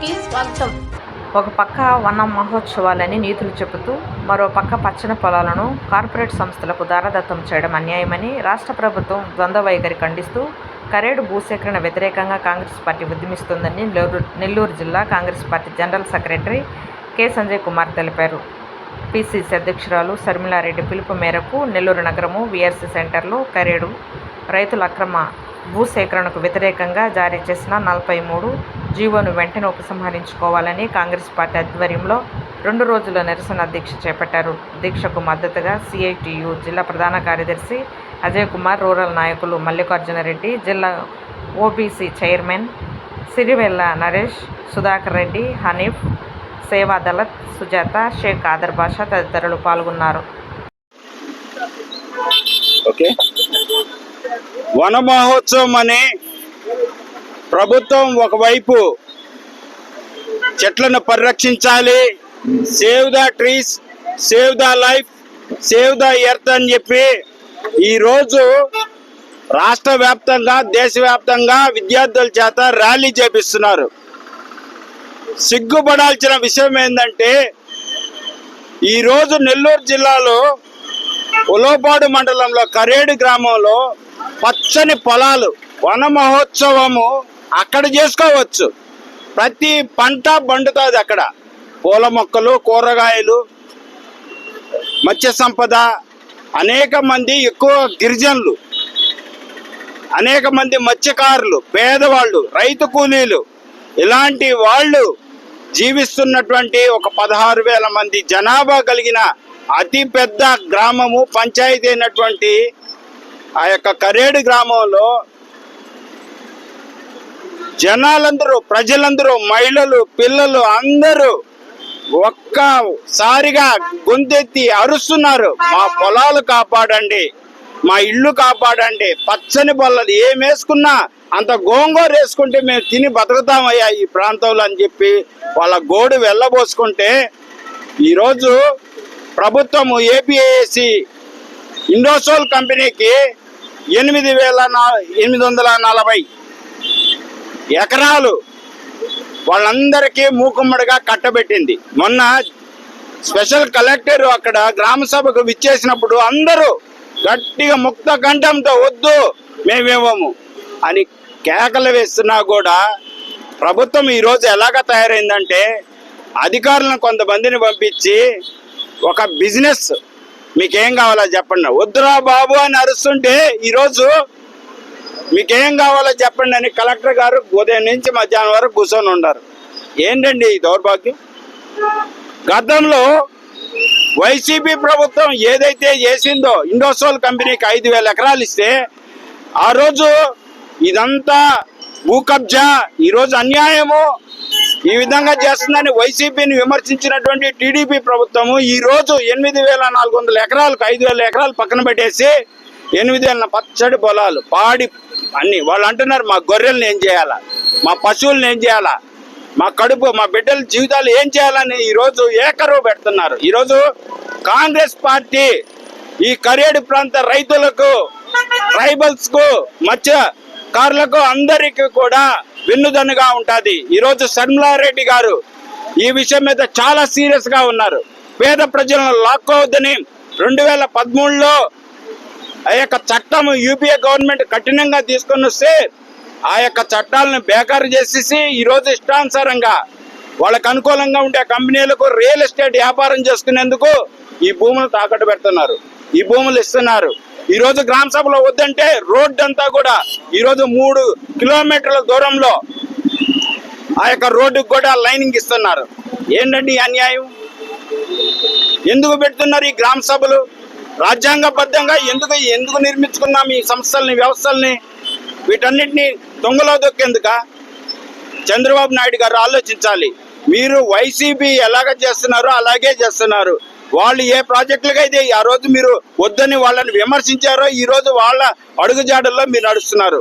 న్యూస్కి స్వాగతం. ఒక పక్క వన మహోత్సవాలని నీతులు చెబుతూ మరో పక్క పచ్చని పొలాలను కార్పొరేట్ సంస్థలకు దారదత్తం చేయడం అన్యాయమని రాష్ట్ర ప్రభుత్వం ద్వంద్వ వైఖరి ఖండిస్తూ కరేడు భూసేకరణ వ్యతిరేకంగా కాంగ్రెస్ పార్టీ ఉద్యమిస్తోందని నెల్లూరు జిల్లా Congress party general secretary K Sanjay Kumar తెలిపారు. పిసిసి అధ్యక్షురాలు శర్మిలారెడ్డి పిలుపు మేరకు నెల్లూరు నగరము విఆర్సి సెంటర్లో కరేడు రైతుల అక్రమ భూసేకరణకు వ్యతిరేకంగా జారీ చేసిన 43 జీవోను వెంటనే ఉపసంహరించుకోవాలని కాంగ్రెస్ పార్టీ ఆధ్వర్యంలో 2 రోజుల నిరసన దీక్ష చేపట్టారు. దీక్షకు మద్దతుగా సిఐటియు జిల్లా ప్రధాన కార్యదర్శి అజయ్ కుమార్, రూరల్ నాయకులు మల్లికార్జునరెడ్డి, జిల్లా OBC chairman Sirivella Naresh, Sudhakar Reddy, Hanif, సేవాదళత్, Sujatha, Sheikh other బాషా తదితరులు పాల్గొన్నారు. వన మహోత్సవం అని ప్రభుత్వం ఒకవైపు చెట్లను పరిరక్షించాలి, save the trees, save the life, save the earth అని చెప్పి ఈరోజు రాష్ట్ర వ్యాప్తంగా దేశవ్యాప్తంగా విద్యార్థుల చేత ర్యాలీ చేపిస్తున్నారు. సిగ్గుపడాల్సిన విషయం ఏంటంటే ఈరోజు నెల్లూరు జిల్లాలో ఉలవపాడు మండలంలో కరేడు గ్రామంలో పచ్చని పొలాలు వన మహోత్సవము అక్కడ చేసుకోవచ్చు. ప్రతి పంట పండుతుంది అక్కడ. పూల మొక్కలు, కూరగాయలు, మత్స్య సంపద, అనేక మంది ఎక్కువ గిరిజనులు, అనేక మంది మత్స్యకారులు, పేదవాళ్ళు, రైతు కూలీలు, ఇలాంటి వాళ్ళు జీవిస్తున్నటువంటి ఒక 16,000 మంది జనాభా కలిగిన అతి పెద్ద గ్రామము, పంచాయతీ అయినటువంటి ఆ యొక్క కరేడు గ్రామంలో జనాలందరూ, ప్రజలందరూ, మహిళలు, పిల్లలు అందరూ ఒక్కసారిగా గొంతెత్తి అరుస్తున్నారు. మా పొలాలు కాపాడండి, మా ఇళ్ళు కాపాడండి, పచ్చని పొలాలు ఏం వేసుకున్నా అంత గోంగూర వేసుకుంటే మేము తిని బతుకుతామయ్యా ఈ ప్రాంతంలో అని చెప్పి వాళ్ళ గోడు వెళ్ళబోసుకుంటే ఈరోజు ప్రభుత్వము ఏపీఏసి ఇండోసోల్ కంపెనీకి 8,840 ఎకరాలు వాళ్ళందరికీ మూకుమ్మడిగా కట్టబెట్టింది. మొన్న స్పెషల్ కలెక్టర్ అక్కడ గ్రామ సభకు విచ్చేసినప్పుడు అందరూ గట్టిగా ముక్త కంఠంతో వద్దు మేమేమోము అని కేకలు వేస్తున్నా కూడా ప్రభుత్వం ఈరోజు ఎలాగ తయారైందంటే అధికారులను కొంతమందిని పంపించి ఒక బిజినెస్, మీకేం కావాలో చెప్పండి, వద్దురా బాబు అని అరుస్తుంటే ఈరోజు మీకేం కావాలో చెప్పండి అని కలెక్టర్ గారు ఉదయం నుంచి మధ్యాహ్నం వరకు కూర్చొని ఉన్నారు. ఏంటండి ఈ దౌర్భాగ్యం? గతంలో వైసీపీ ప్రభుత్వం ఏదైతే చేసిందో ఇండోసోల్ కంపెనీకి 5,000 ఎకరాలు ఇస్తే ఆ రోజు ఇదంతా భూ కబ్జా, ఈరోజు అన్యాయము, ఈ విధంగా చేస్తుందని వైసీపీని విమర్శించినటువంటి టీడీపీ ప్రభుత్వము ఈరోజు 8,400 ఎకరాలకు 5,000 ఎకరాలు పక్కన పెట్టేసి 8,000 పచ్చడి పొలాలు, పాడి అన్ని వాళ్ళు అంటున్నారు మా గొర్రెలను ఏం చేయాలా, మా పశువులను ఏం చేయాలా, మా కడుపు, మా బిడ్డల జీవితాలు ఏం చేయాలని ఈరోజు ఏకరువు పెడుతున్నారు. ఈరోజు కాంగ్రెస్ పార్టీ ఈ కరేడు ప్రాంత రైతులకు, ట్రైబల్స్కు, మత్స్యకారులకు అందరికీ కూడా వెన్నుదన్నుగా ఉంటుంది. ఈరోజు శర్మిలారెడ్డి గారు ఈ విషయం మీద చాలా సీరియస్గా ఉన్నారు. పేద ప్రజలను లాక్కోవద్దని 2013లో ఆ యొక్క చట్టం యూపీఏ గవర్నమెంట్ కఠినంగా తీసుకొని వస్తే ఆ యొక్క చట్టాలను బేఖారు చేసేసి ఈరోజు ఇష్టానుసారంగా వాళ్ళకు అనుకూలంగా ఉండే కంపెనీలకు రియల్ ఎస్టేట్ వ్యాపారం చేసుకునేందుకు ఈ భూములు తాకట్టు పెడుతున్నారు, ఈ భూములు ఇస్తున్నారు. ఈరోజు గ్రామ సభలో వద్దంటే రోడ్డు అంతా కూడా ఈరోజు 3 కిలోమీటర్ల దూరంలో ఆ యొక్క రోడ్డుకు కూడా లైనింగ్ ఇస్తున్నారు. ఏంటండి అన్యాయం? ఎందుకు పెడుతున్నారు ఈ గ్రామ సభలు? రాజ్యాంగబద్ధంగా ఎందుకు నిర్మించుకున్నాం ఈ సంస్థల్ని, వ్యవస్థల్ని? వీటన్నిటిని తొంగలో దొక్కేందుక? చంద్రబాబు నాయుడు గారు ఆలోచించాలి. మీరు వైసీపీ ఎలాగ చేస్తున్నారో అలాగే చేస్తున్నారు. వాళ్ళు ఏ ప్రాజెక్టులకు అయితే ఆ రోజు మీరు వద్దని వాళ్ళని విమర్శించారో ఈరోజు వాళ్ళ అడుగుజాడల్లో మీరు నడుస్తున్నారు.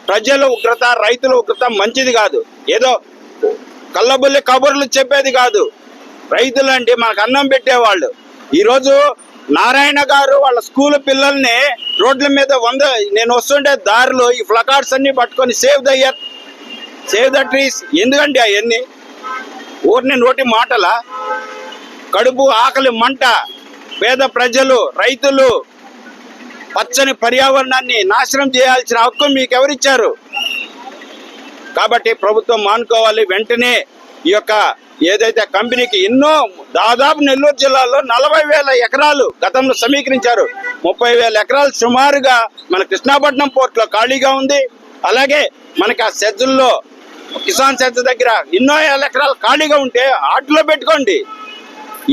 ప్రజల ఉగ్రత, రైతుల ఉగ్రత మంచిది కాదు. ఏదో కళ్ళబుల్లి కబుర్లు చెప్పేది కాదు. రైతులు అంటే మనకు అన్నం పెట్టేవాళ్ళు. ఈరోజు నారాయణ గారు వాళ్ళ స్కూల్ పిల్లల్ని రోడ్ల మీద నేను వస్తుంటే దారిలో ఈ ప్లకార్డ్స్ అన్ని పట్టుకొని save the earth, save the trees, ఎందుకంటే అవన్నీ ఊరిని నోటి మాటల కడుపు ఆకలి మంట, పేద ప్రజలు, రైతులు, పచ్చని పర్యావరణాన్ని నాశనం చేయాల్సిన హక్కు మీకు ఎవరిచ్చారు? కాబట్టి ప్రభుత్వం మానుకోవాలి. వెంటనే ఈ యొక్క ఏదైతే కంపెనీకి ఎన్నో దాదాపు నెల్లూరు జిల్లాలో 40,000 ఎకరాలు గతంలో సమీకరించారు. 30,000 ఎకరాలు సుమారుగా మన కృష్ణాపట్నం పోర్టులో ఖాళీగా ఉంది. అలాగే మనకి ఆ సెజ్జుల్లో కిసాన్ సెజ్ దగ్గర ఎన్నో వేల ఎకరాలు ఖాళీగా ఉంటే ఆటలో పెట్టుకోండి,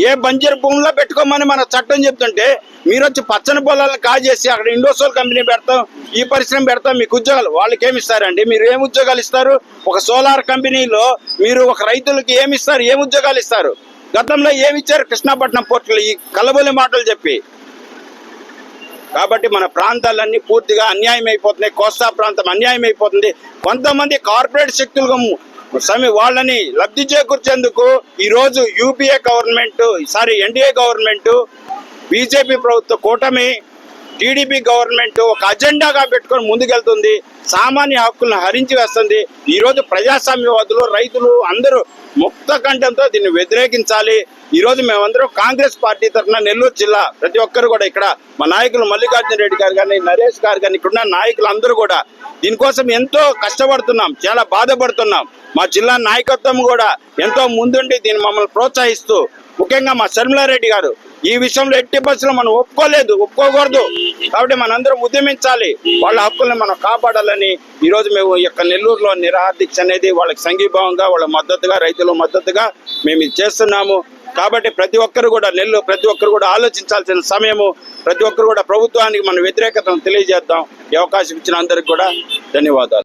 ఏ బంజరు భూమిలో పెట్టుకోమని మన చట్టం చెప్తుంటే మీరు వచ్చి పచ్చని పొలాలను కాజేసి అక్కడ ఇండోసోల్ కంపెనీ పెడతాం, ఈ పరిశ్రమ పెడతాం, మీకు ఉద్యోగాలు వాళ్ళకి ఏమి ఇస్తారండి? మీరు ఏమి ఉద్యోగాలు ఇస్తారు? ఒక సోలార్ కంపెనీలో మీరు ఒక రైతులకి ఏమి ఇస్తారు? ఏమి ఉద్యోగాలు ఇస్తారు? గతంలో ఏమి ఇచ్చారు కృష్ణాపట్నం పోర్టులో ఈ కలబోలి మాటలు చెప్పి? కాబట్టి మన ప్రాంతాలన్నీ పూర్తిగా అన్యాయం అయిపోతున్నాయి. కోస్తా ప్రాంతం అన్యాయం అయిపోతుంది. కొంతమంది కార్పొరేట్ శక్తులు వాళ్ళని లబ్ధి చేకూర్చేందుకు ఈరోజు UPA government, NDA government, BJP ప్రభుత్వ కూటమి, టీడీపీ గవర్నమెంట్ ఒక అజెండాగా పెట్టుకొని ముందుకెళ్తుంది. సామాన్య హక్కులను హరించి వేస్తుంది. ఈరోజు ప్రజాస్వామ్యవాదులు, రైతులు అందరూ ముక్త కంఠంతో దీన్ని వ్యతిరేకించాలి. ఈరోజు మేమందరం కాంగ్రెస్ పార్టీ తరఫున నెల్లూరు జిల్లా ప్రతి ఒక్కరు కూడా ఇక్కడ మా నాయకులు మల్లికార్జున రెడ్డి గారు కానీ, నరేష్ గారు కానీ, ఇక్కడున్న నాయకులు అందరూ కూడా దీనికోసం ఎంతో కష్టపడుతున్నాం, చాలా బాధపడుతున్నాం. మా జిల్లా నాయకత్వం కూడా ఎంతో ముందుండి దీన్ని మమ్మల్ని ప్రోత్సహిస్తూ, ముఖ్యంగా మా శర్మిలారెడ్డి గారు ఈ విషయంలో ఎట్టి బస్సులో మనం ఒప్పుకోకూడదు. కాబట్టి మనందరం ఉద్యమించాలి, వాళ్ళ హక్కుల్ని మనం కాపాడాలని ఈరోజు మేము ఈ యొక్క నెల్లూరులో నిరాహార దీక్ష అనేది వాళ్ళకి సంఘీభావంగా, వాళ్ళ మద్దతుగా, రైతుల మద్దతుగా మేము ఇది చేస్తున్నాము. కాబట్టి ప్రతి ఒక్కరు కూడా ఆలోచించాల్సిన సమయము. ప్రతి ఒక్కరు కూడా ప్రభుత్వానికి మన వ్యతిరేకతను తెలియజేద్దాం. ఈ అవకాశం ఇచ్చిన అందరికి కూడా ధన్యవాదాలు.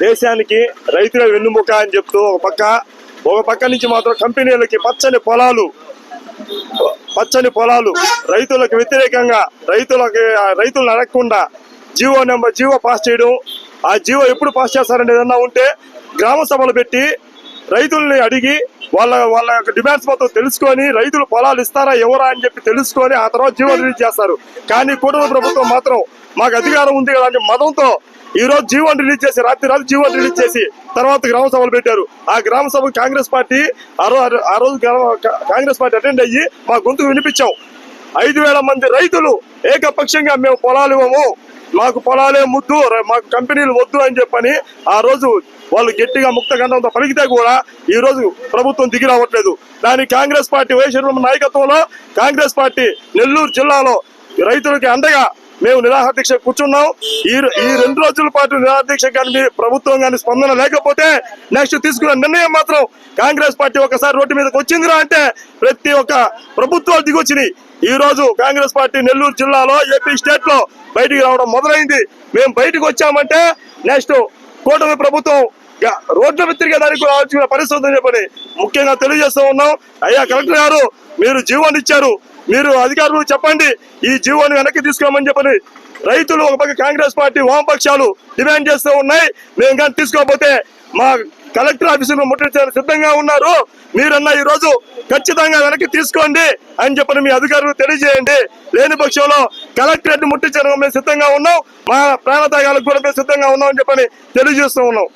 దేశానికి రైతుల వెన్నుముక అని చెప్తూ ఒక పక్క నుంచి మాత్రం కంపెనీలకి పచ్చని పొలాలు రైతులకు వ్యతిరేకంగా రైతులను అడగకుండా జీవో పాస్ చేయడం. ఆ జీవో ఎప్పుడు పాస్ చేస్తారని ఏదన్నా ఉంటే గ్రామ సభలు పెట్టి రైతుల్ని అడిగి వాళ్ళ యొక్క డిమాండ్స్ మొత్తం తెలుసుకొని రైతులు పొలాలు ఇస్తారా ఎవరా అని చెప్పి తెలుసుకొని ఆ తర్వాత జీవో రిలీజ్ చేస్తారు. కానీ కూటమి ప్రభుత్వం మాత్రం మాకు అధికారం ఉంది కదా అని మదంతో ఈ రోజు జీవోని రిలీజ్ చేసి రాత్రి జీవోని రిలీజ్ చేసి తర్వాత గ్రామ సభలు పెట్టారు. ఆ గ్రామ సభకు కాంగ్రెస్ పార్టీ ఆ రోజు కాంగ్రెస్ పార్టీ అటెండ్ అయ్యి మా గొంతుకు వినిపించాం. 5,000 మంది రైతులు ఏకపక్షంగా మేము పొలాలు ఇవ్వము, మాకు పొలాలే ముద్దు, మాకు కంపెనీలు వద్దు అని చెప్పని ఆ రోజు వాళ్ళు గట్టిగా ముక్త గంధంతో పలికితే కూడా ఈ రోజు ప్రభుత్వం దిగి రావట్లేదు. దానికి కాంగ్రెస్ పార్టీ వైఎస్ నాయకత్వంలో కాంగ్రెస్ పార్టీ నెల్లూరు జిల్లాలో రైతులకి అండగా మేము నిరాహార దీక్ష కూర్చున్నాం. ఈ 2 రోజుల పాటు నిరాహార దీక్ష కానీ ప్రభుత్వం కానీ స్పందన లేకపోతే నెక్స్ట్ తీసుకున్న నిర్ణయం మాత్రం కాంగ్రెస్ పార్టీ ఒకసారి రోడ్డు మీదకి వచ్చిందిరా అంటే ప్రతి ఒక్క ప్రభుత్వాలు దిగొచ్చినాయి. ఈ రోజు కాంగ్రెస్ పార్టీ నెల్లూరు జిల్లాలో, ఏపీ స్టేట్ లో బయటికి రావడం మొదలైంది. మేము బయటకు వచ్చామంటే నెక్స్ట్ కూటమి ప్రభుత్వం రోడ్ల తిరిగే దానికి రావాల్సిన పరిస్థితి అని చెప్పని ముఖ్యంగా తెలియజేస్తూ ఉన్నాం. అయ్యా కలెక్టర్ గారు, మీరు జీవోని ఇచ్చారు, మీరు అధికారులు చెప్పండి ఈ జీవోని వెనక్కి తీసుకోమని చెప్పని రైతులు ఒక పక్క కాంగ్రెస్ పార్టీ వామపక్షాలు డిమాండ్ చేస్తూ ఉన్నాయి. మేము కానీ తీసుకోకపోతే మా కలెక్టర్ ఆఫీసును ముట్టడించడానికి సిద్ధంగా ఉన్నారు. మీరన్నా ఈ రోజు ఖచ్చితంగా వెనక్కి తీసుకోండి అని చెప్పని మీ అధికారులు తెలియజేయండి. లేని పక్షంలో కలెక్టరేట్ ముట్టించడానికి మేము సిద్ధంగా ఉన్నాం, మా ప్రాణత్యాగాలకు కూడా మేము సిద్ధంగా ఉన్నాం అని చెప్పని తెలియజేస్తూ ఉన్నాం.